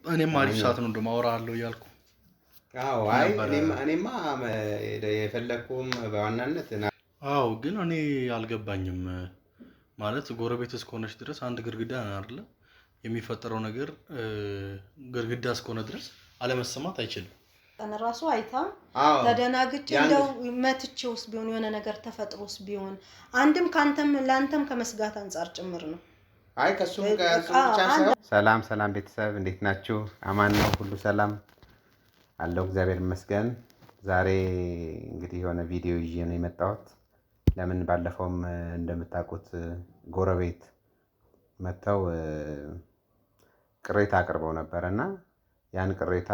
እኔም አሪፍ ሰዓት ነው እንደማወራለሁ እያልኩ አዎ አይ እኔማ የፈለኩም በዋናነት አዎ ግን እኔ አልገባኝም ማለት ጎረቤት እስከሆነች ድረስ አንድ ግድግዳ ነው አይደለ የሚፈጠረው ነገር ግድግዳ እስከሆነ ድረስ አለመሰማት አይችልም ራሱ አይታ ተደናግጬ እንደው መትቼውስ ቢሆን የሆነ ነገር ተፈጥሮስ ቢሆን አንድም ካንተም ላንተም ከመስጋት አንፃር ጭምር ነው። አይ ከሱም ጋር ሰላም ቤተሰብ እንዴት ናችሁ? አማን ነው ሁሉ ሰላም አለው እግዚአብሔር ይመስገን። ዛሬ እንግዲህ የሆነ ቪዲዮ ይዤ ነው የመጣሁት። ለምን ባለፈውም እንደምታውቁት ጎረቤት መተው ቅሬታ አቅርበው ነበርና ያን ቅሬታ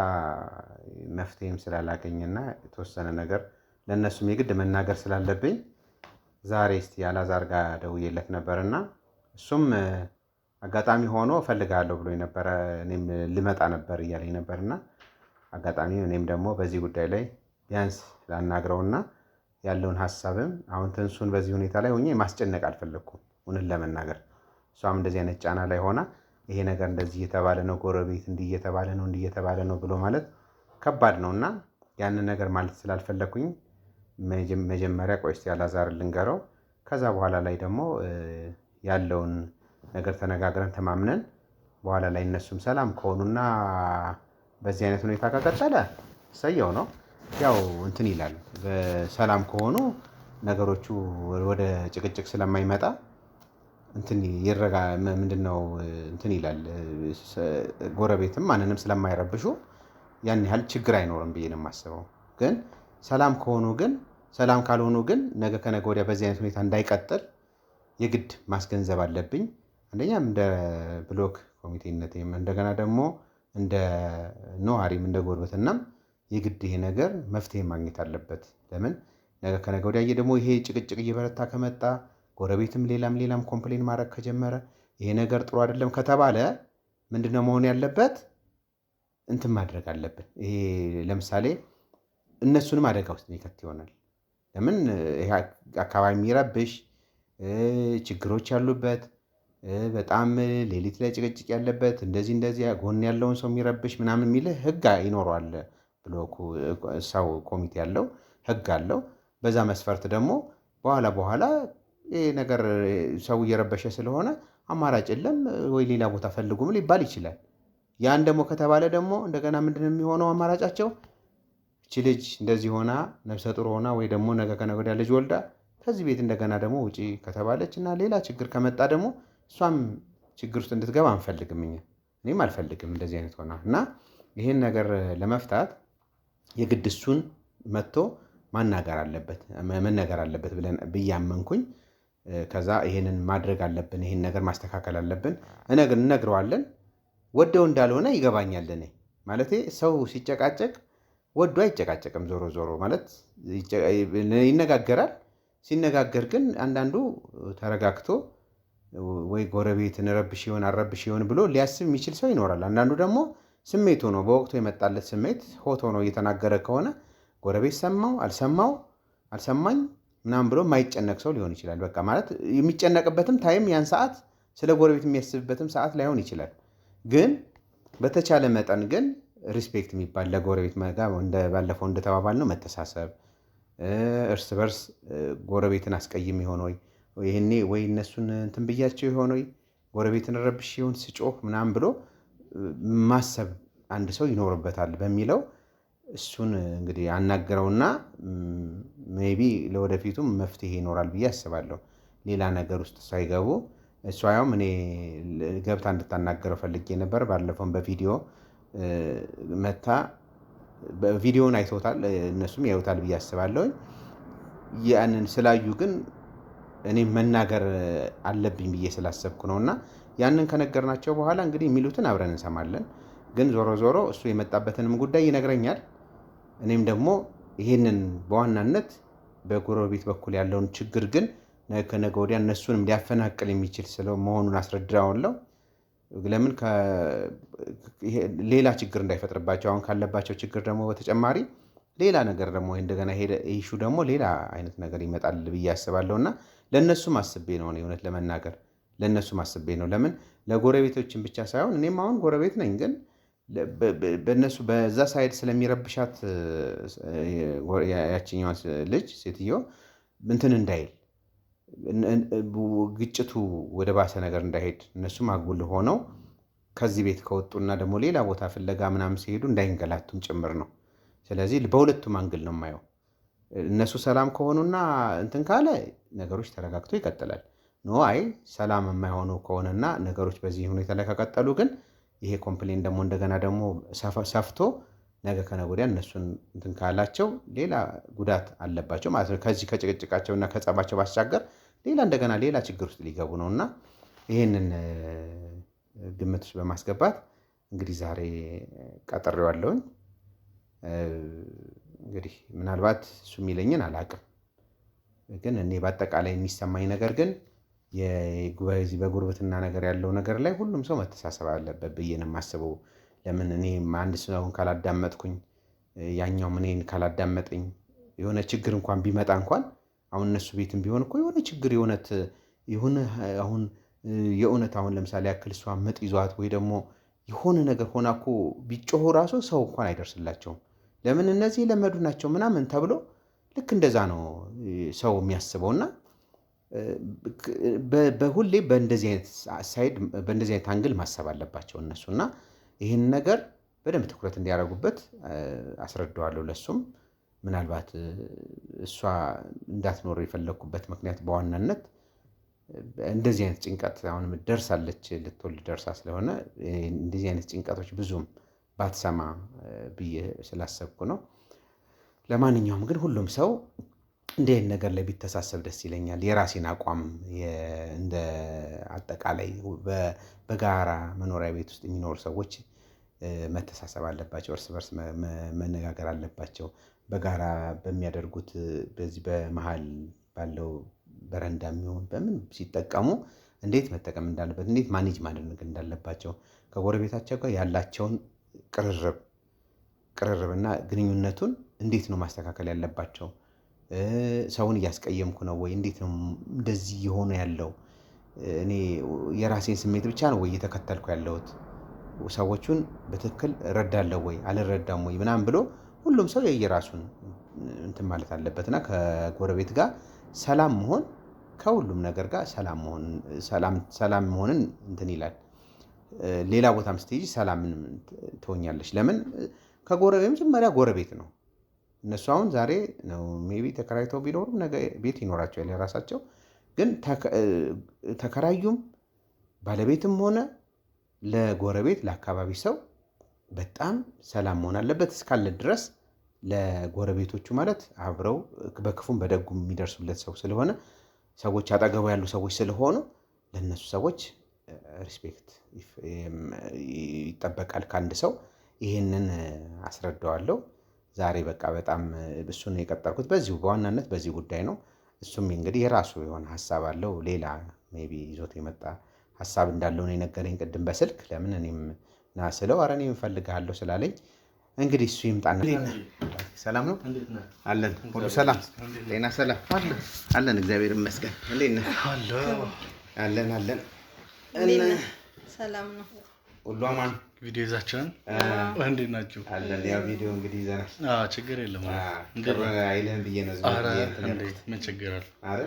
መፍትሄም ስላላገኘና የተወሰነ ነገር ለነሱም የግድ መናገር ስላለብኝ ዛሬ እስቲ አላዛር ጋር ደውዬለት ነበርና እሱም አጋጣሚ ሆኖ ፈልጋለሁ ብሎ ነበር። እኔም ልመጣ ነበር እያለኝ ነበርና አጋጣሚ እኔም ደግሞ በዚህ ጉዳይ ላይ ቢያንስ ላናግረውና ያለውን ሐሳብም አሁን ተንሱን በዚህ ሁኔታ ላይ ሆኜ ማስጨነቅ አልፈለኩም። እውነት ለመናገር እሷም እንደዚህ አይነት ጫና ላይ ሆና ይሄ ነገር እንደዚህ እየተባለ ነው ጎረቤት እንዲህ እየተባለ ነው ብሎ ማለት ከባድ ነውና ያንን ነገር ማለት ስላልፈለኩኝ መጀመሪያ ቆይ እስቲ አላዛር ልንገረው ከዛ በኋላ ላይ ደግሞ ያለውን ነገር ተነጋግረን ተማምነን በኋላ ላይ እነሱም ሰላም ከሆኑና በዚህ አይነት ሁኔታ ከቀጠለ ሰየው ነው ያው እንትን ይላል። በሰላም ከሆኑ ነገሮቹ ወደ ጭቅጭቅ ስለማይመጣ እንትን ይረጋ ምንድነው እንትን ይላል። ጎረቤትም ማንንም ስለማይረብሹ ያን ያህል ችግር አይኖርም ብዬ ነው የማስበው። ግን ሰላም ካልሆኑ ግን ነገ ከነገ ወዲያ በዚህ አይነት ሁኔታ እንዳይቀጥል የግድ ማስገንዘብ አለብኝ። አንደኛም እንደ ብሎክ ኮሚቴነቴም እንደገና ደግሞ እንደ ነዋሪም እንደ ጎረቤትናም የግድ ይሄ ነገር መፍትሄ ማግኘት አለበት። ለምን ነገ ከነገ ወዲያ ደግሞ ይሄ ጭቅጭቅ እየበረታ ከመጣ ጎረቤትም ሌላም ኮምፕሌን ማድረግ ከጀመረ ይሄ ነገር ጥሩ አይደለም ከተባለ ምንድነው መሆን ያለበት? እንትን ማድረግ አለብን። ይሄ ለምሳሌ እነሱንም አደጋ ውስጥ የሚከት ይሆናል። ለምን ይሄ አካባቢ የሚረብሽ ችግሮች ያሉበት በጣም ሌሊት ላይ ጭቅጭቅ ያለበት እንደዚህ ጎን ያለውን ሰው የሚረብሽ ምናምን የሚል ህግ ይኖረዋል። ብሎኩ ሰው ኮሚቴ ያለው ህግ አለው። በዛ መስፈርት ደግሞ በኋላ ይሄ ነገር ሰው እየረበሸ ስለሆነ አማራጭ የለም ወይ ሌላ ቦታ ፈልጉም ሊባል ይችላል። ያን ደግሞ ከተባለ ደግሞ እንደገና ምንድነው የሚሆነው አማራጫቸው? እቺ ልጅ እንደዚህ ሆና ነፍሰ ጡር ሆና ወይ ደግሞ ነገ ከነገ ወዲያ ልጅ ወልዳ ከዚህ ቤት እንደገና ደግሞ ውጪ ከተባለች እና ሌላ ችግር ከመጣ ደግሞ እሷም ችግር ውስጥ እንድትገባ አንፈልግም። እኔም አልፈልግም እንደዚህ አይነት ሆና እና ይሄን ነገር ለመፍታት የግድ እሱን መጥቶ መናገር አለበት ብለን ብያመንኩኝ። ከዛ ይሄንን ማድረግ አለብን፣ ይሄን ነገር ማስተካከል አለብን እነግረዋለን። ወደው እንዳልሆነ ይገባኛል። እኔ ማለቴ ሰው ሲጨቃጨቅ ወዶ አይጨቃጨቅም። ዞሮ ማለት ይነጋገራል። ሲነጋገር ግን አንዳንዱ ተረጋግቶ ወይ ጎረቤትን ረብሽ ይሆን አረብሽ ይሆን ብሎ ሊያስብ የሚችል ሰው ይኖራል። አንዳንዱ ደግሞ ስሜት ሆኖ በወቅቱ የመጣለት ስሜት ሆት ሆኖ እየተናገረ ከሆነ ጎረቤት ሰማው አልሰማኝ ምናምን ብሎ የማይጨነቅ ሰው ሊሆን ይችላል። በቃ ማለት የሚጨነቅበትም ታይም ያን ሰዓት ስለ ጎረቤት የሚያስብበትም ሰዓት ላይሆን ይችላል። ግን በተቻለ መጠን ግን ሪስፔክት የሚባል ለጎረቤት ባለፈው እንደተባባልነው መተሳሰብ፣ እርስ በርስ ጎረቤትን አስቀይም ይሆን ወይ ይሄኔ ወይ እነሱን እንትን ብያቸው ይሆን ወይ ጎረቤትን ረብሽ ይሆን ስጮህ ምናምን ብሎ ማሰብ አንድ ሰው ይኖርበታል በሚለው እሱን እንግዲህ አናገረውና ሜቢ ለወደፊቱም መፍትሄ ይኖራል ብዬ አስባለሁ። ሌላ ነገር ውስጥ ሳይገቡ እሷ ያውም እኔ ገብታ እንድታናገረው ፈልጌ ነበር። ባለፈውም በቪዲዮ መታ በቪዲዮን አይተውታል፣ እነሱም ያዩታል ብዬ አስባለሁ። ያንን ስላዩ ግን እኔ መናገር አለብኝ ብዬ ስላሰብኩ ነውና ያንን ከነገርናቸው በኋላ እንግዲህ የሚሉትን አብረን እንሰማለን። ግን ዞሮ እሱ የመጣበትንም ጉዳይ ይነግረኛል። እኔም ደግሞ ይሄንን በዋናነት በጎረቤት በኩል ያለውን ችግር ግን ከነገ ወዲያ እነሱንም ሊያፈናቅል የሚችል መሆኑን አስረዳዋለሁ። ለምን ሌላ ችግር እንዳይፈጥርባቸው አሁን ካለባቸው ችግር ደግሞ በተጨማሪ ሌላ ነገር ደግሞ እንደገና ሄደ ኢሹ ደግሞ ሌላ አይነት ነገር ይመጣል ብዬ አስባለሁና ለነሱም አስቤ ነው እውነት ለመናገር ለነሱም አስቤ ነው። ለምን ለጎረቤቶችን ብቻ ሳይሆን እኔም አሁን ጎረቤት ነኝ፣ ግን በእነሱ በዛ ሳይድ ስለሚረብሻት ያችኛዋ ልጅ ሴትዮ እንትን እንዳይል ግጭቱ ወደ ባሰ ነገር እንዳይሄድ እነሱም አጉል ሆነው ከዚህ ቤት ከወጡና ደግሞ ሌላ ቦታ ፍለጋ ምናምን ሲሄዱ እንዳይንገላቱም ጭምር ነው። ስለዚህ በሁለቱም አንግል ነው የማየው። እነሱ ሰላም ከሆኑና እንትን ካለ ነገሮች ተረጋግተው ይቀጥላል። ኖ አይ ሰላም የማይሆኑ ከሆነና ነገሮች በዚህ ሁኔታ ላይ ከቀጠሉ ግን ይሄ ኮምፕሌን ደግሞ እንደገና ደግሞ ሰፍቶ ነገ ከነገ ወዲያ እነሱን እንትን ካላቸው ሌላ ጉዳት አለባቸው ማለት ነው። ከዚህ ከጭቅጭቃቸውና ከጸባቸው ባሻገር ሌላ እንደገና ሌላ ችግር ውስጥ ሊገቡ ነው እና ይህንን ግምት ውስጥ በማስገባት እንግዲህ ዛሬ ቀጥሬዋለሁኝ። እንግዲህ ምናልባት እሱ የሚለኝን አላውቅም፣ ግን እኔ በአጠቃላይ የሚሰማኝ ነገር ግን በዚህ በጉርብትና ነገር ያለው ነገር ላይ ሁሉም ሰው መተሳሰብ አለበት ብዬ ነው የማስበው። ለምን እኔ አንድ ሰውን ካላዳመጥኩኝ ያኛውም እኔን ካላዳመጠኝ የሆነ ችግር እንኳን ቢመጣ እንኳን አሁን እነሱ ቤትም ቢሆን እኮ የሆነ ችግር የእውነት አሁን ለምሳሌ ያክል እሷ ምጥ ይዟት ወይ ደግሞ የሆነ ነገር ሆና እኮ ቢጮሁ ራሱ ሰው እንኳን አይደርስላቸውም። ለምን እነዚህ የለመዱ ናቸው ምናምን ተብሎ ልክ እንደዛ ነው ሰው የሚያስበውና በሁሌ በእንደዚህ አይነት ሳይድ በእንደዚህ አይነት አንግል ማሰብ አለባቸው እነሱና ይህን ነገር በደንብ ትኩረት እንዲያደርጉበት አስረዳዋለሁ። ለሱም ምናልባት እሷ እንዳትኖር የፈለኩበት ምክንያት በዋናነት እንደዚህ አይነት ጭንቀት አሁን ደርሳለች ልትወልድ ደርሳ ስለሆነ እንደዚህ አይነት ጭንቀቶች ብዙም ባትሰማ ብዬ ስላሰብኩ ነው። ለማንኛውም ግን ሁሉም ሰው እንዲህ አይነት ነገር ላይ ቢተሳሰብ ደስ ይለኛል። የራሴን አቋም እንደ አጠቃላይ በጋራ መኖሪያ ቤት ውስጥ የሚኖሩ ሰዎች መተሳሰብ አለባቸው፣ እርስ በርስ መነጋገር አለባቸው። በጋራ በሚያደርጉት በዚህ በመሃል ባለው በረንዳ የሚሆን በምን ሲጠቀሙ እንዴት መጠቀም እንዳለበት እንዴት ማኔጅ ማድረግ እንዳለባቸው ከጎረቤታቸው ጋር ያላቸውን ቅርርብና ግንኙነቱን እንዴት ነው ማስተካከል ያለባቸው። ሰውን እያስቀየምኩ ነው ወይ? እንዴት ነው እንደዚህ የሆነ ያለው? እኔ የራሴን ስሜት ብቻ ነው ወይ እየተከተልኩ ያለሁት? ሰዎቹን በትክክል እረዳለሁ ወይ አልረዳም ወይ ምናምን ብሎ ሁሉም ሰው የየራሱን እንትን ማለት አለበትና ከጎረቤት ጋር ሰላም መሆን ከሁሉም ነገር ጋር ሰላም መሆንን እንትን ይላል። ሌላ ቦታም ስትሄጂ ሰላምን ትሆኛለሽ። ለምን ከጎረቤት መጀመሪያ ጎረቤት ነው። እነሱ አሁን ዛሬ ነው ሜቢ ተከራይተው ቢኖሩም ነገ ቤት ይኖራቸዋል የራሳቸው። ግን ተከራዩም ባለቤትም ሆነ ለጎረቤት ለአካባቢ ሰው በጣም ሰላም መሆን አለበት። እስካለ ድረስ ለጎረቤቶቹ ማለት አብረው በክፉም በደጉም የሚደርሱለት ሰው ስለሆነ ሰዎች አጠገቡ ያሉ ሰዎች ስለሆኑ ለነሱ ሰዎች ሪስፔክት ይጠበቃል ከአንድ ሰው። ይሄንን አስረዳዋለሁ ዛሬ። በቃ በጣም እሱን የቀጠርኩት በዚሁ በዋናነት በዚህ ጉዳይ ነው። እሱም እንግዲህ የራሱ የሆነ ሀሳብ አለው። ሌላ ሜይ ቢ ይዞት የመጣ ሀሳብ እንዳለው ነው የነገረኝ ቅድም በስልክ። ለምን እኔም ና ስለው ኧረ እኔም እፈልግሃለሁ ስላለኝ እንግዲህ እሱ ይምጣና። ሰላም ነው አለን፣ ሁሉ ሰላም፣ ጤና ሰላም አለን፣ እግዚአብሔር ይመስገን። እንዴት ነህ? አለን ሰላም ነው ሁሉ አማን። ቪዲዮ ይዛችኋል? እንዴት ናችሁ? አለን። ያው ቪዲዮ እንግዲህ ይዘናል። ችግር የለም። ቅር አይልህም ብዬ ነው። ምን ችግር አለ? አረ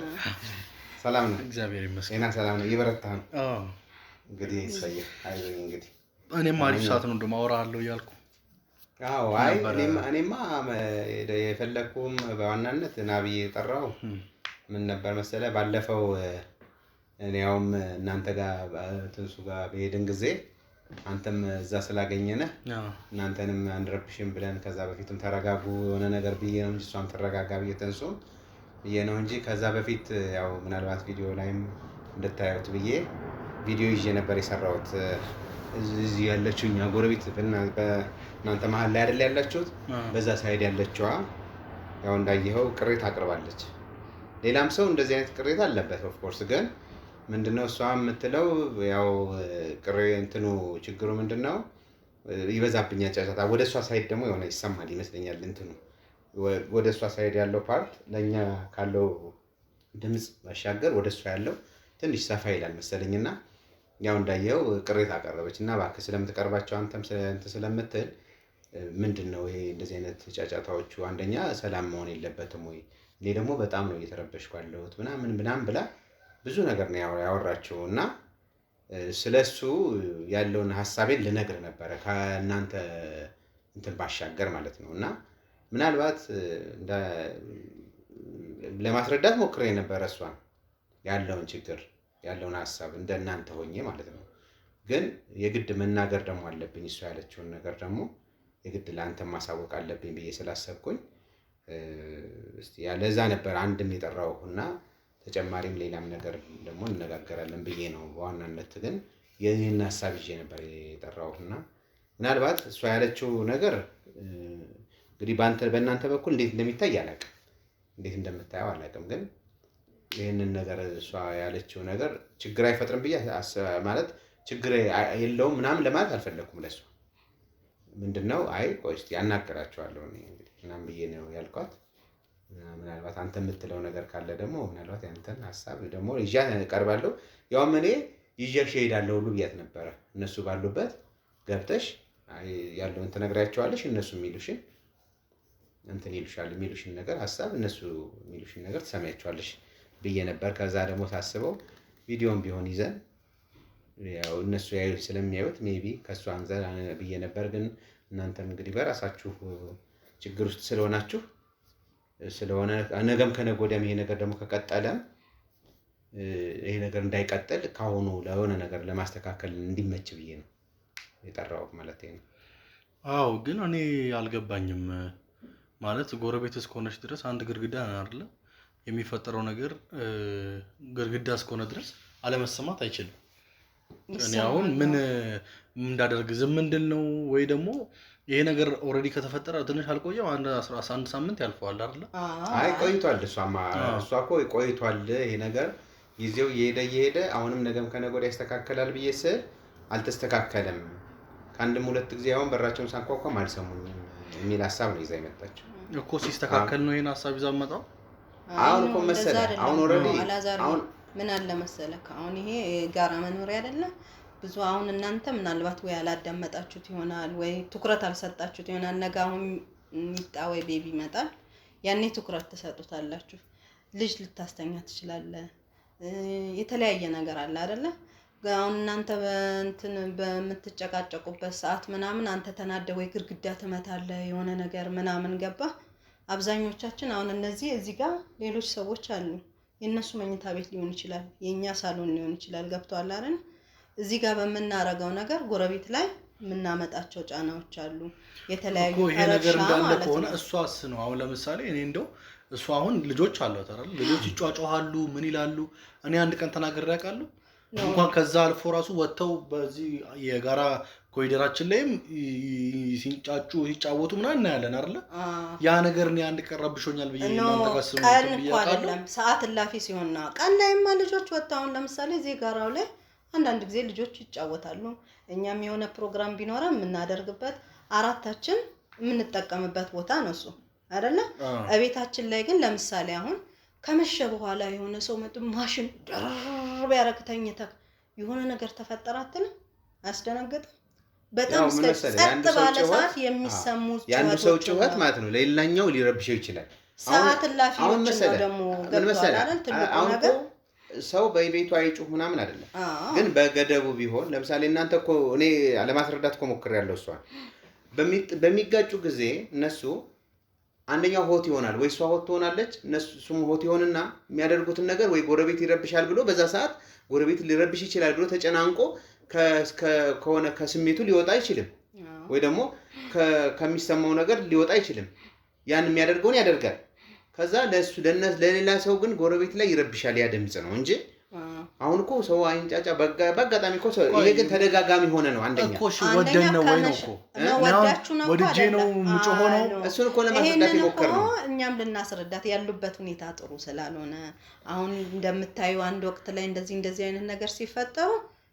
ሰላም ነው፣ እግዚአብሔር ይመስገን። ጤና ሰላም ነው፣ እየበረታህ ነው? እንግዲህ ይሰየህ። አይዞኝ እንግዲህ እኔም አሪፍ ሰዓት ነው እንደውም አወራለሁ እያልኩ። አዎ አይ እኔማ የፈለኩም በዋናነት ናብዬ የጠራው ምን ነበር መሰለህ፣ ባለፈው እኔውም እናንተ ጋር ትንሱ ጋር በሄድን ጊዜ አንተም እዛ ስላገኘነህ እናንተንም አንረብሽም ብለን ከዛ በፊትም ተረጋጉ የሆነ ነገር ብዬ ነው እንጂ እሷም ተረጋጋ ብዬ ተንሱም ብዬ ነው እንጂ ከዛ በፊት ያው ምናልባት ቪዲዮ ላይም እንድታዩት ብዬ ቪዲዮ ይዤ ነበር የሰራሁት። እዚህ ያለችው እኛ ጎረቤት በእናንተ መሀል ላይ አይደል ያላችሁት? በዛ ሳይድ ያለችዋ ያው እንዳየኸው ቅሬታ አቅርባለች። ሌላም ሰው እንደዚህ አይነት ቅሬታ አለበት ኦፍኮርስ። ግን ምንድነው እሷ የምትለው ያው ችግሩ ምንድነው ይበዛብኛል ጫጫታ። ወደ እሷ ሳይድ ደግሞ የሆነ ይሰማል ይመስለኛል ወደ እሷ ሳይድ ያለው ፓርት ለእኛ ካለው ድምፅ ባሻገር ወደ እሷ ያለው ትንሽ ሰፋ ይላል መሰለኝና ያው እንዳየው ቅሬታ አቀረበች እና እባክህ ስለምትቀርባቸው አንተም ስለምትል ምንድነው ይሄ እንደዚህ አይነት ጫጫታዎቹ አንደኛ ሰላም መሆን የለበትም ወይ እኔ ደግሞ በጣም ነው እየተረበሽኩ ያለሁት ምናምን ብላ ብዙ ነገር ነው ያወራቸው እና ስለሱ ያለውን ሐሳቤን ልነግር ነበር ከእናንተ እንትን ባሻገር ማለት ነው እና ምናልባት ለማስረዳት ሞክሬ ነበር እሷን ያለውን ችግር ያለውን ሐሳብ እንደናንተ ሆኜ ማለት ነው ግን የግድ መናገር ደግሞ አለብኝ እሷ ያለችውን ነገር ደግሞ የግድ ለአንተ ማሳወቅ አለብኝ ብዬ ስላሰብኩኝ እስቲ ያለዛ ነበር አንድም የጠራውና ተጨማሪም ሌላም ነገር ደግሞ እንነጋገራለን ብዬ ነው በዋናነት ግን የኔን ሐሳብ ይዤ ነበር የጠራውና ምናልባት እሷ ያለችው ነገር እንግዲህ በእናንተ በኩል እንዴት እንደሚታይ አላውቅም እንዴት እንደምታየው አላውቅም ግን ይሄንን ነገር እሷ ያለችው ነገር ችግር አይፈጥርም ብዬ ማለት ችግር የለውም ምናምን ለማለት አልፈለኩም ለሷ ምንድነው አይ ቆይ እስቲ ያናገራቸዋለሁ እኔ እንግዲህ ምናምን ብዬ ነው ያልኳት ምናልባት አንተ የምትለው ነገር ካለ ደግሞ ምናልባት ያንተን ሐሳብ ደግሞ ይዤ እቀርባለሁ ያው እኔ ይዤሽ እሄዳለሁ ሁሉ ብያት ነበር እነሱ ባሉበት ገብተሽ ያለውን ተነግራቸዋለሽ እነሱ የሚሉሽን እንትን ይሉሻል የሚሉሽን ነገር ሐሳብ እነሱ የሚሉሽን ነገር ትሰማያቸዋለሽ ብዬ ነበር ከዛ ደግሞ ታስበው ቪዲዮም ቢሆን ይዘን ያው እነሱ ስለሚያዩት ሜቢ ከሷ አንዘር ብዬ ነበር ግን እናንተም እንግዲህ በራሳችሁ ችግር ውስጥ ስለሆነ ነገም ከነገ ወዲያም ይሄ ነገር ደግሞ ከቀጠለም ይሄ ነገር እንዳይቀጥል ካሁኑ ለሆነ ነገር ለማስተካከል እንዲመች ብዬ ነው የጠራው ማለት ነው አዎ ግን እኔ አልገባኝም ማለት ጎረቤት እስከሆነች ድረስ አንድ ግርግዳ አይደለ የሚፈጠረው ነገር ግርግዳ እስከሆነ ድረስ አለመሰማት አይችልም እኔ አሁን ምን እንዳደርግ ዝም እንድል ነው ወይ ደግሞ ይሄ ነገር ኦሬዲ ከተፈጠረ ትንሽ አልቆየው 11 ሳምንት ያልፈዋል አይደል አይ ቆይቷል እሷ እኮ ቆይቷል ይሄ ነገር ጊዜው እየሄደ አሁንም ነገም ከነገ ወዲያ ያስተካከላል ብዬ ስል አልተስተካከለም ከአንድም ሁለት ጊዜ አሁን በራቸውን ሳንኳኳም አልሰሙኝም የሚል ሐሳብ ነው ይዛ የመጣችው እኮ ሲስተካከል ነው ይሄን ሐሳብ ይዛ መጣው አሁን እኮ መሰለ አሁን ኦሬዲ አሁን ምን አለ መሰለህ አሁን ይሄ ጋራ መኖሪያ አይደለም ብዙ አሁን እናንተ ምናልባት ወይ አላዳመጣችሁት ይሆናል ወይ ትኩረት አልሰጣችሁት ይሆናል ነገ አሁን ሚጣ ወይ ቤቢ ይመጣል ያኔ ትኩረት ተሰጡታላችሁ ልጅ ልታስተኛ ትችላለህ የተለያየ ነገር አለ አይደለ አሁን እናንተ እንትን በመትጨቃጨቁበት ሰዓት ምናምን አንተ ተናደ ወይ ግርግዳ ትመታለህ የሆነ ነገር ምናምን ገባ አብዛኞቻችን አሁን እነዚህ እዚህ ጋር ሌሎች ሰዎች አሉ የነሱ መኝታ ቤት ሊሆን ይችላል የኛ ሳሎን ሊሆን ይችላል ገብቷል አይደል እዚህ ጋር በመናረጋው ነገር ጎረቤት ላይ ምናመጣቸው ጫናዎች አሉ የተለያዩ ይሄ ነገር እንዳለ ከሆነ እሷስ ነው አሁን ለምሳሌ እኔ እንደው እሷ አሁን ልጆች አሏት አይደል ልጆች ይጫጫዋሉ ምን ይላሉ እኔ አንድ ቀን ተናግሬ ያውቃለሁ እንኳን ከዛ አልፎ ራሱ ወጥተው በዚህ የጋራ ኮሪደራችን ላይም ሲንጫጩ ሲጫወቱ ምናምን እናያለን አይደል ያ ነገር እኔ አንድ ቀን ረብሾኛል ብዬ እናንተ ጋስሙ አይደለም ሰዓት እላፊ ሲሆንና ቀን ላይማ ልጆች ወጣውን ለምሳሌ እዚህ ጋራው ላይ አንዳንድ ጊዜ ልጆች ይጫወታሉ እኛም የሆነ ፕሮግራም ቢኖር የምናደርግበት አራታችን የምንጠቀምበት ቦታ ነው እሱ አይደለ እቤታችን ላይ ግን ለምሳሌ አሁን ከመሸ በኋላ የሆነ ሰው መጥቶ ማሽን ደርብ ያረክተኝታ የሆነ ነገር ተፈጠራትን አስደነገጠ በጣም ጸጥ ባለ ሰዓት የሚሰሙ ያን ሰው ጭዋት ማለት ነው ለሌላኛው ሊረብሽው ይችላል ሰዓት ላፊዎች ነው ደግሞ ገብቷል አይደል ትልቁ ነገር ሰው በቤቱ አይጩህ ምናምን አይደለም ግን በገደቡ ቢሆን ለምሳሌ እናንተ እኮ እኔ ለማስረዳት እኮ ሞክሬያለሁ እሷ በሚጋጩ ጊዜ እነሱ አንደኛው ሆት ይሆናል ወይ እሷ ሆት ትሆናለች እነሱም ሆት ይሆንና የሚያደርጉትን ነገር ወይ ጎረቤት ይረብሻል ብሎ በዛ ሰዓት ጎረቤት ሊረብሽ ይችላል ብሎ ተጨናንቆ ከሆነ ከስሜቱ ሊወጣ አይችልም ወይ ደግሞ ከሚሰማው ነገር ሊወጣ አይችልም ያን የሚያደርገውን ያደርጋል ከዛ ለሌላ ሰው ግን ጎረቤት ላይ ይረብሻል ያ ድምጽ ነው እንጂ አሁን እኮ ሰው አይንጫጫ በአጋጣሚ እኮ ይሄ ግን ተደጋጋሚ ሆነ ነው አንደኛ እኮ ወደን ነው ወይ ነው እኮ ወድጄ ነው ምጮሆ ነው እሱን እኮ ለማስረዳት ይሞክር ነው እኛም ልናስረዳት ያሉበት ሁኔታ ጥሩ ስላልሆነ አሁን እንደምታዩ አንድ ወቅት ላይ እንደዚህ አይነት ነገር ሲፈጠሩ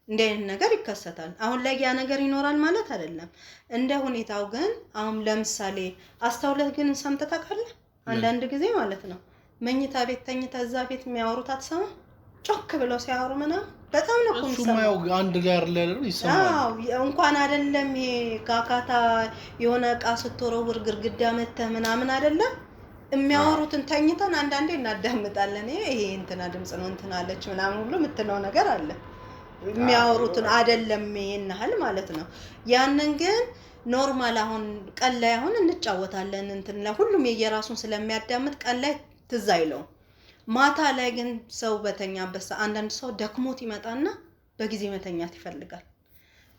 እንደ አይነት ነገር ይከሰታል አሁን ላይ ያ ነገር ይኖራል ማለት አይደለም እንደ ሁኔታው ግን አሁን ለምሳሌ አስተውለህ ግን ሰምተህ ታውቃለህ አንዳንድ ጊዜ ማለት ነው መኝታ ቤት ተኝታ እዛ ቤት የሚያወሩት አትሰማ ጮክ ብለው ሲያወሩ ምናምን በጣም ነው እኮ እሱማ ያው አንድ ጋር ላይ ያለው ይሰማል። እንኳን አይደለም ይሄ ካካታ የሆነ እቃ ስትወረውር ግርግዳ መተህ ምናምን አይደለም የሚያወሩትን ተኝተን አንዳንዴ እናዳምጣለን። ይሄ እንትና ድምጽ ነው እንትና አለች ምናምን ሁሉ የምትለው ነገር አለ። የሚያወሩትን አይደለም ይሄን ያህል ማለት ነው። ያንን ግን ኖርማል አሁን ቀን ላይ አሁን እንጫወታለን እንትን ሁሉም የየራሱን ስለሚያዳምጥ ቀን ላይ ትዝ አይለውም። ማታ ላይ ግን ሰው በተኛበት አንዳንድ ሰው ደክሞት ይመጣና በጊዜ መተኛት ይፈልጋል።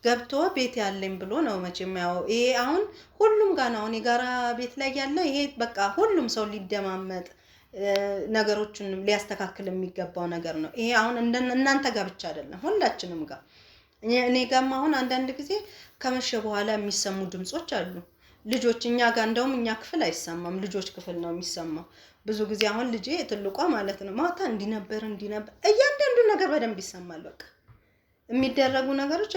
ገብቶ ቤት ያለኝ ብሎ ነው መቼም ያው ይሄ አሁን ሁሉም ጋር ነው የጋራ ቤት ላይ ያለ ይሄ በቃ ሁሉም ሰው ሊደማመጥ ነገሮችን ሊያስተካክል የሚገባው ነገር ነው። ይሄ አሁን እናንተ ጋር ብቻ አይደለም ሁላችንም ጋር እኔ ጋርም አሁን አንዳንድ ጊዜ ከመሸ በኋላ የሚሰሙ ድምጾች አሉ። ልጆች እኛ ጋር እንደውም እኛ ክፍል አይሰማም ልጆች ክፍል ነው የሚሰማው። ብዙ ጊዜ አሁን ልጄ ትልቋ ማለት ነው ማታ እንዲነበር እያንዳንዱ ነገር በደንብ ይሰማል። በቃ የሚደረጉ ነገሮች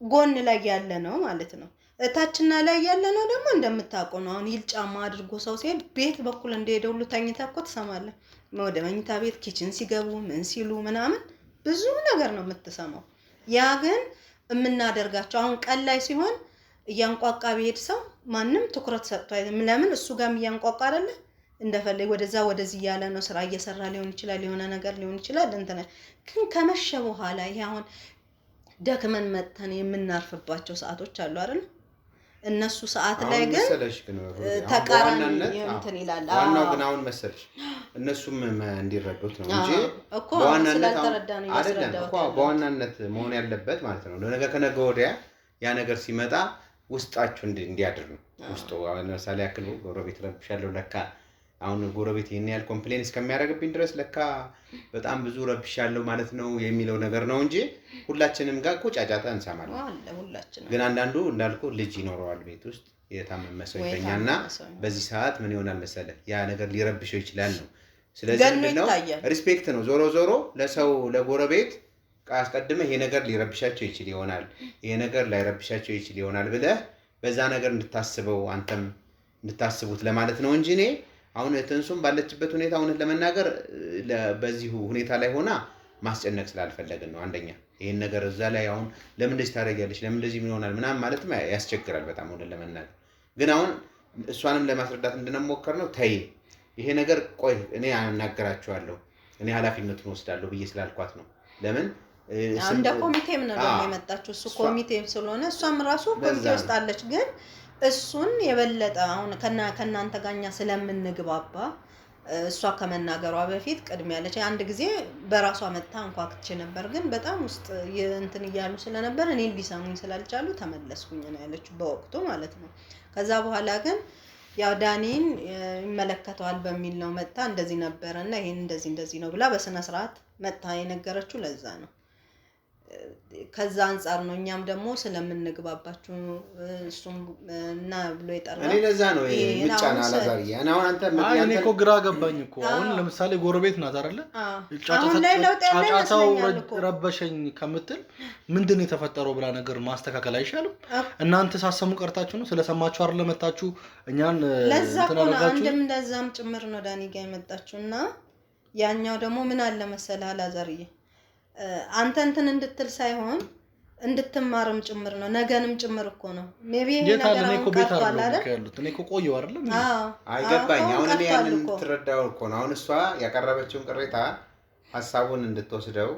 ጎን ላይ ያለ ነው ማለት ነው። እታችና ላይ ያለ ነው ደግሞ እንደምታውቁ ነው። አሁን ይል ጫማ አድርጎ ሰው ሲሄድ ቤት በኩል እንደሄደው ሁሉ ተኝተህ እኮ ትሰማለህ። ወደ መኝታ ቤት ኪችን ሲገቡ ምን ሲሉ ምናምን ብዙ ነገር ነው የምትሰማው። ያ ግን የምናደርጋቸው አሁን ቀን ላይ ሲሆን እያንቋቋ ቤት ሰው ማንም ትኩረት ሰጥቶ ለምን እሱ ጋርም እያንቋቋ አይደለ እንደፈለገ ወደዚህ ያለ ነው ስራ እየሰራ ሊሆን ይችላል የሆነ ነገር ሊሆን ይችላል እንትን ግን ከመሸ በኋላ ይሄ አሁን ደክመን መተን የምናርፍባቸው ሰዓቶች አሉ አይደል? እነሱ ሰዓት ላይ ግን ተቃራኒ እንትን ይላል። ዋናው ግን አሁን መሰለሽ እነሱም እንዲረዱት ነው እንጂ በዋናነት አይደለም እኮ በዋናነት መሆን ያለበት ማለት ነው። ለነገ ከነገ ወዲያ ያ ነገር ሲመጣ ውስጣችሁ እንዲያድር ነው። ውስጡ ለምሳሌ ያክል ጎረቤት ረብሻለሁ ለካ አሁን ጎረቤት ይሄን ያህል ኮምፕሌን እስከሚያደርግብኝ ድረስ ለካ በጣም ብዙ ረብሻለሁ ማለት ነው የሚለው ነገር ነው እንጂ ሁላችንም ጋር እኮ ጫጫታ እንሰማለን። ሁላችንም ግን አንዳንዱ እንዳልኩ ልጅ ይኖረዋል ቤት ውስጥ የታመመ ሰው ይተኛና በዚህ ሰዓት ምን ይሆናል መሰለህ ያ ነገር ሊረብሸው ይችላል ነው። ስለዚህ ምንድነው ሪስፔክት ነው ዞሮ ዞሮ ለሰው ለጎረቤት አስቀድመ ይሄ ነገር ሊረብሻቸው ይችል ይሆናል ይሄ ነገር ላይረብሻቸው ይችል ይሆናል ብለህ በዛ ነገር እንድታስበው አንተም እንድታስቡት ለማለት ነው እንጂ እኔ አሁን ተንሱም ባለችበት ሁኔታ እውነት ለመናገር በዚህ ሁኔታ ላይ ሆና ማስጨነቅ ስላልፈለግን ነው። አንደኛ ይሄን ነገር እዛ ላይ አሁን ለምን እንደዚህ ታደርጊያለሽ ለምን እንደዚህ ምን ይሆናል ምናምን ማለትም ያስቸግራል በጣም እውነት ለመናገር። ግን አሁን እሷንም ለማስረዳት እንድንሞክር ነው ተይ ይሄ ነገር ቆይ እኔ አናገራቸዋለሁ እኔ ኃላፊነቱን ወስዳለሁ ብዬ ስላልኳት ነው። ለምን እንደ ኮሚቴም ነው የመጣችው እሱ ኮሚቴም ስለሆነ እሷም ራሱ ኮሚቴ ውስጥ አለች። ግን እሱን የበለጠ አሁን ከናንተ ጋኛ ስለምንግባባ እሷ ከመናገሯ በፊት ቅድሚያ ያለች አንድ ጊዜ በራሷ መጣ እንኳክቼ ነበር። ግን በጣም ውስጥ እንትን ይያሉ ስለነበር እኔን ሊሰሙኝ ስላልቻሉ ተመለስኩኝ ነው ያለችው በወቅቱ ማለት ነው። ከዛ በኋላ ግን ያው ዳኒን ይመለከተዋል በሚል ነው መጣ እንደዚህ ነበርና ይሄን እንደዚህ ነው ብላ በስነ ስርዓት መጣ የነገረችው ለዛ ነው። ከዛ አንፃር ነው እኛም ደግሞ ስለምንግባባችሁ እሱም እና ብሎ ይጣራል። እኔ ለዛ ነው ምጫና አላዛሪያ እና አሁን አንተ እኔ እኮ ግራ ገባኝ እኮ አሁን ለምሳሌ ጎረቤት ናት አይደለ ጫጫታው ረበሸኝ ከምትል ምንድነው የተፈጠረው ብላ ነገር ማስተካከል አይሻልም? እናንተ ሳሰሙ ቀርታችሁ ነው ስለሰማችሁ አይደለ መጣችሁ እኛን ተናገራችሁ እንደዛም ጭምር ነው ዳኒ ጋር የመጣችውና ያኛው ደግሞ ምን አለ መሰለህ አላዛሪያ አንተ እንትን እንድትል ሳይሆን እንድትማርም ጭምር ነው ነገንም ጭምር እኮ ነው ሜቢ ይሄ ነገር እኔ እኮ ቤት አይደለም እኔ እኮ ቆየው አይደለም አይገባኝ አሁን እኔ ያንን ትረዳው እኮ ነው። አሁን እሷ ያቀረበችውን ቅሬታ ሐሳቡን እንድትወስደው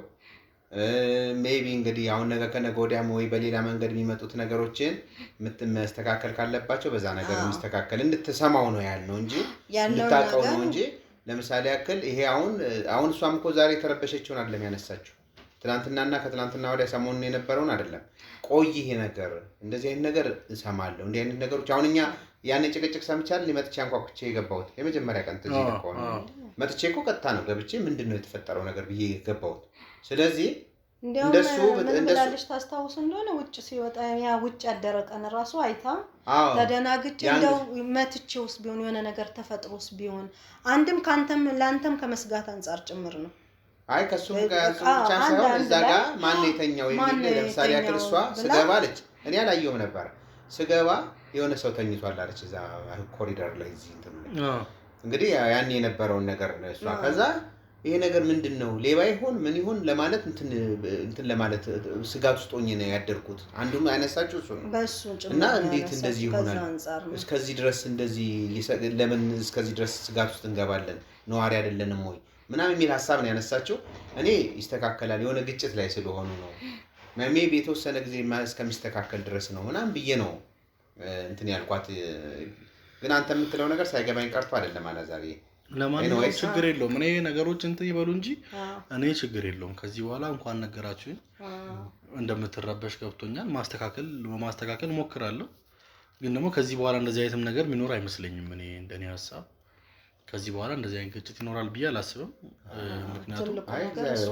ሜቢ እንግዲህ አሁን ነገ ከነገ ወዲያም ወይ በሌላ መንገድ የሚመጡት ነገሮችን መስተካከል ካለባቸው በዛ ነገር መስተካከል እንድትሰማው ነው ያልነው እንጂ እንድታቀው ነው እንጂ ለምሳሌ ያክል ይሄ አሁን እሷም እኮ ዛሬ ተረበሸችውን አይደለም ያነሳችው ትናንትናና ከትናንትና ወዲያ ሰሞኑን የነበረውን አይደለም። ቆይ ይሄ ነገር እንደዚህ አይነት ነገር እንሰማለሁ እንዲህ አይነት ነገሮች አሁንኛ ያኔ ጭቅጭቅ ሰምቻለሁ ሊመጥቻ እንኳኩቼ የገባሁት የመጀመሪያ ቀን ትዝ ይልከው ነው መጥቼ እኮ ቀጥታ ነው ገብቼ ምንድነው የተፈጠረው ነገር ብዬ የገባሁት። ስለዚህ እንደሱ እንደላልሽ ታስታውስ እንደሆነ ውጭ ሲወጣ ያ ውጭ ያደረቀን ራሱ አይታ ተደናግጬ እንደው መትቼውስ ቢሆን የሆነ ነገር ተፈጥሮስ ቢሆን አንድም ካንተም ላንተም ከመስጋት አንፃር ጭምር ነው። አይ ከሱም ጋር ብቻ ሳይሆን እዛ ጋር ማን የተኛው የሚል ለምሳሌ ያክልሷ ስገባ አለች እኔ አላየሁም ነበር ስገባ የሆነ ሰው ተኝቷል አለች እዛ ኮሪደር ላይ እዚህ እንትን እንግዲህ ያን የነበረውን ነገር ነው እሷ ከዛ ይሄ ነገር ምንድነው ሌባ ይሆን ምን ይሆን ለማለት እንትን ለማለት ስጋት ውስጥ ሆኜ ነው ያደርኩት። አንዱም ያነሳችሁ እሱ ነው በሱ እና እንዴት እንደዚህ ይሆናል እስከዚህ ድረስ እንደዚህ ለምን እስከዚህ ድረስ ስጋት ውስጥ እንገባለን ነዋሪ አይደለንም ወይ ምናምን የሚል ሐሳብ ነው ያነሳችሁ። እኔ ይስተካከላል የሆነ ግጭት ላይ ስለሆኑ ነው ሜቢ የተወሰነ ጊዜ እስከሚስተካከል ድረስ ነው ምናምን ብዬ ነው እንትን ያልኳት። ግን አንተ የምትለው ነገር ሳይገባኝ ቀርቶ አይደለም አላዛሪ። ለማንኛውም ችግር የለውም እኔ ነገሮች እንትን ይበሉ እንጂ እኔ ችግር የለውም። ከዚህ በኋላ እንኳን ነገራችሁኝ እንደምትረበሽ ገብቶኛል። ማስተካከል ሞክራለሁ። ግን ደግሞ ከዚህ በኋላ እንደዚህ አይነትም ነገር የሚኖር አይመስለኝም። እኔ እንደኔ ሐሳብ ከዚህ በኋላ እንደዚህ አይነት ግጭት ይኖራል ብዬ አላስብም። ምክንያቱም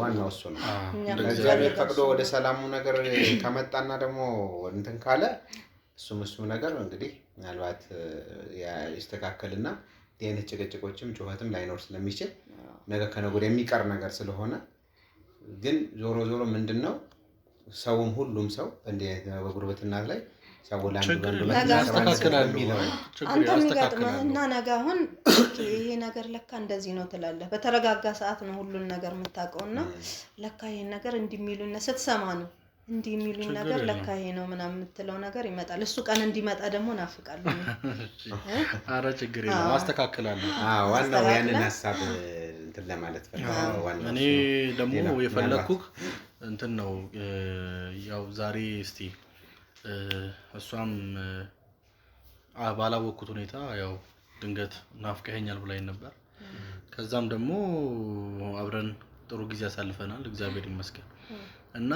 ዋናው እሱ ነው። እግዚአብሔር ፈቅዶ ወደ ሰላሙ ነገር ከመጣና ደግሞ እንትን ካለ እሱም ነገር እንግዲህ ምናልባት ይስተካከልና የኔ ጭቅጭቆችም ጩኸትም ላይኖር ስለሚችል ነገ ከነገ ወዲያ የሚቀር ነገር ስለሆነ ግን ዞሮ ምንድነው ሰውም ሁሉም ሰው እንደ በጉርብትና ላይ ሰው ላንዱ ጋር ያስተካክላሉ። አንተ የሚገጥምህና ነገ አሁን ይሄ ነገር ለካ እንደዚህ ነው ትላለህ። በተረጋጋ ሰዓት ነው ሁሉን ነገር የምታውቀውና ለካ ይሄን ነገር እንዲሚሉና ስትሰማ ነው እንዲሚሉኝ ነገር ለካ ይሄ ነው ምናምን የምትለው ነገር ይመጣል። እሱ ቀን እንዲመጣ ደግሞ ናፍቃለሁ። አረ ችግር የለም አስተካክላለሁ። ዋናው ያንን ሐሳብ እንትን ለማለት ፈልጋለሁ። ዋናው እኔ ደግሞ የፈለኩክ እንትን ነው ያው ዛሬ እስቲ እሷም ባላወቅኩት ሁኔታ ያው ድንገት ናፍቀኸኛል ብላኝ ነበር። ከዛም ደግሞ አብረን ጥሩ ጊዜ አሳልፈናል እግዚአብሔር ይመስገን። እና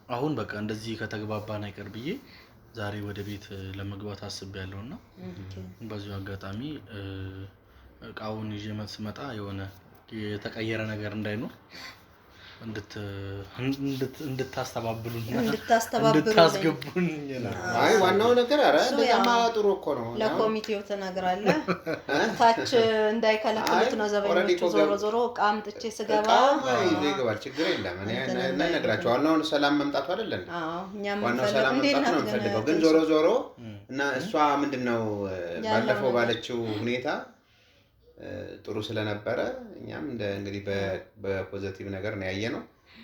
አሁን በቃ እንደዚህ ከተግባባን አይቀር ብዬ ዛሬ ወደ ቤት ለመግባት አስቤያለሁና በዚሁ አጋጣሚ እቃውን ይዤ ስመጣ የሆነ የተቀየረ ነገር እንዳይኖር እንድታስተባብሉን እንድታስገቡን። አይ ዋናው ነገር አረ ለማ ጥሩ እኮ ነው። ለኮሚቴው ተናግራለህ ታች እንዳይከለክሉት ነው ዘበኞቹ። ዞሮ ቃምጥቼ ስገባ ይገባል ችግር የለም። እኔ ነግራቸው ዋናው ሰላም መምጣቱ አይደለም። እኛም ዋናው ሰላም መምጣቱ ነው የምፈልገው። ግን ዞሮ እና እሷ ምንድነው ባለፈው ባለችው ሁኔታ ጥሩ ስለነበረ እኛም እንግዲህ በፖዚቲቭ ነገር ነው ያየነው።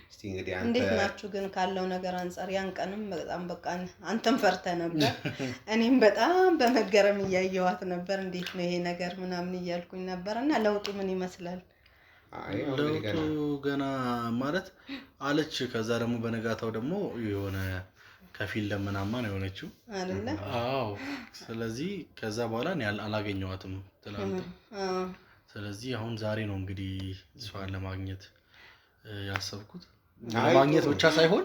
እስቲ እንግዲህ አንተ እንዴት ናችሁ ግን ካለው ነገር አንፃር ያን ቀንም በጣም በቃ አንተም ፈርተህ ነበር እኔም በጣም በመገረም እያየዋት ነበር። እንዴት ነው ይሄ ነገር ምናምን እያልኩኝ ነበርና ለውጡ ምን ይመስላል? ለውጡ ገና ማለት አለች። ከዛ ደግሞ በነጋታው ደግሞ የሆነ ከፊል ለምናማ ነው የሆነችው አይደለ? አዎ። ስለዚህ ከዛ በኋላ እኔ አላገኘዋትም ትላንት። ስለዚህ አሁን ዛሬ ነው እንግዲህ እሷን ለማግኘት ያሰብኩት። ለማግኘት ብቻ ሳይሆን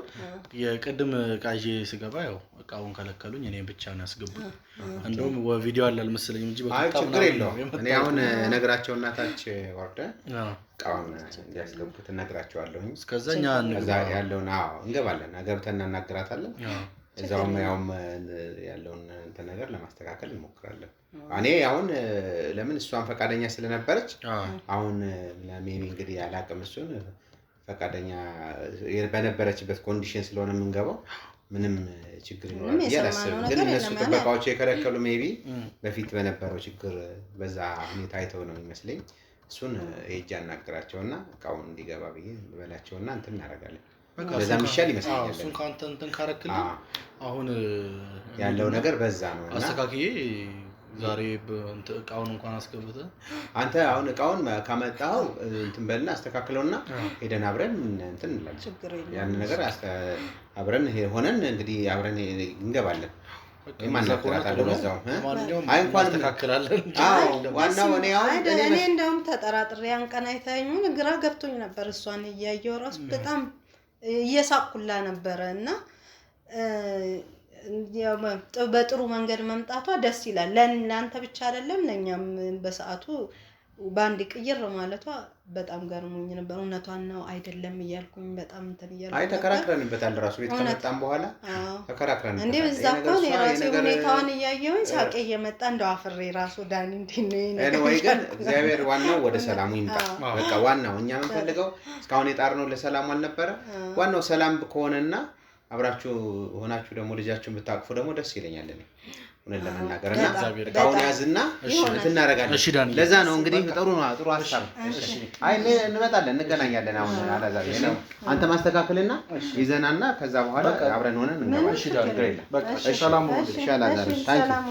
የቅድም ቃጄ ስገባ ያው እቃውን ከለከሉኝ እኔ ብቻ ነው ያስገቡት። እንደውም ቪዲዮ አለ አልመሰለኝም እንጂ በጣም ችግር የለውም። እኔ አሁን ነግራቸው እናታች ወርደ እቃውን እንዲያስገቡት ነግራቸዋለሁ። እስከዛኛ ያለውን እንገባለን ገብተን እናናግራታለን። እዛውም ያውም ያለውን እንትን ነገር ለማስተካከል እንሞክራለን። እኔ አሁን ለምን እሷን ፈቃደኛ ስለነበረች አሁን ለሜቢ እንግዲህ ያላቀም እሱን ፈቃደኛ በነበረችበት ኮንዲሽን ስለሆነ የምንገባው ምንም ችግር ይኖራል ያላሰብኩ። ግን እነሱ ጥበቃዎች የከለከሉ ሜቢ በፊት በነበረው ችግር በዛ ሁኔታ አይተው ነው የሚመስለኝ። እሱን ሄጄ አናግራቸውና እቃውን እንዲገባ ብዬ በላቸውና እንትን እናደርጋለን። በዛ ሚሻል ይመስለኛል። እሱን ካንተ እንትን ካረክልኝ አሁን ያለው ነገር በዛ ነው እና አስተካክዬ ዛሬ እቃውን እንኳን አስገብተህ አንተ አሁን እቃውን ካመጣው እንትን በልና አስተካክለውና ሄደን አብረን እንትን እንላለን። ያን ነገር አብረን ሆነን እንግዲህ አብረን እንገባለን። ማናከራታለሁ በዛው አይ እንኳን አስተካክላለን። ዋናው እኔ እንደውም ተጠራጥሬ አንቀን አይታኝ ግራ ገብቶኝ ነበር። እሷን እያየው ራሱ በጣም እየሳቁላ ነበርና በጥሩ መንገድ መምጣቷ ደስ ይላል። ለእናንተ ብቻ አይደለም ለኛም በሰዓቱ ባንዲ ቅይር ማለቷ በጣም ገርሞኝ ነበር። እውነቷን ነው አይደለም እያልኩኝ በጣም እንትን እያልኩኝ አይ ተከራክረንበታል። ራሱ ቤት ከመጣን በኋላ ተከራክረን እንዴ በዛው የራሴ ሁኔታውን እያየሁኝ ሳቄ እየመጣ እንደው አፍሬ ራሱ ዳኒ እንዴ ወይ ግን እግዚአብሔር ዋናው ወደ ሰላሙ ይምጣ። በቃ ዋናው እኛ የምንፈልገው እስካሁን የጣርነው ለሰላሙ አልነበረ። ዋናው ሰላም ከሆነና አብራችሁ ሆናችሁ ደግሞ ልጃችሁን ብታቅፉ ደግሞ ደስ ይለኛል። እውነት ለመናገርና እግዚአብሔር እቃውን ያዝና እናደርጋለን። እሺ ዳኒ ለዛ ነው እንግዲህ ጥሩ ሀሳብ። አይ እንመጣለን እንገናኛለን። አሁን አላዛር ነው አንተ ማስተካከልና ይዘናና ከዛ በኋላ አብረን ሆነን እንገባለን። እሺ ዳኒ በቃ ሰላም ሁኑ። እሺ አላዛር ታንኪ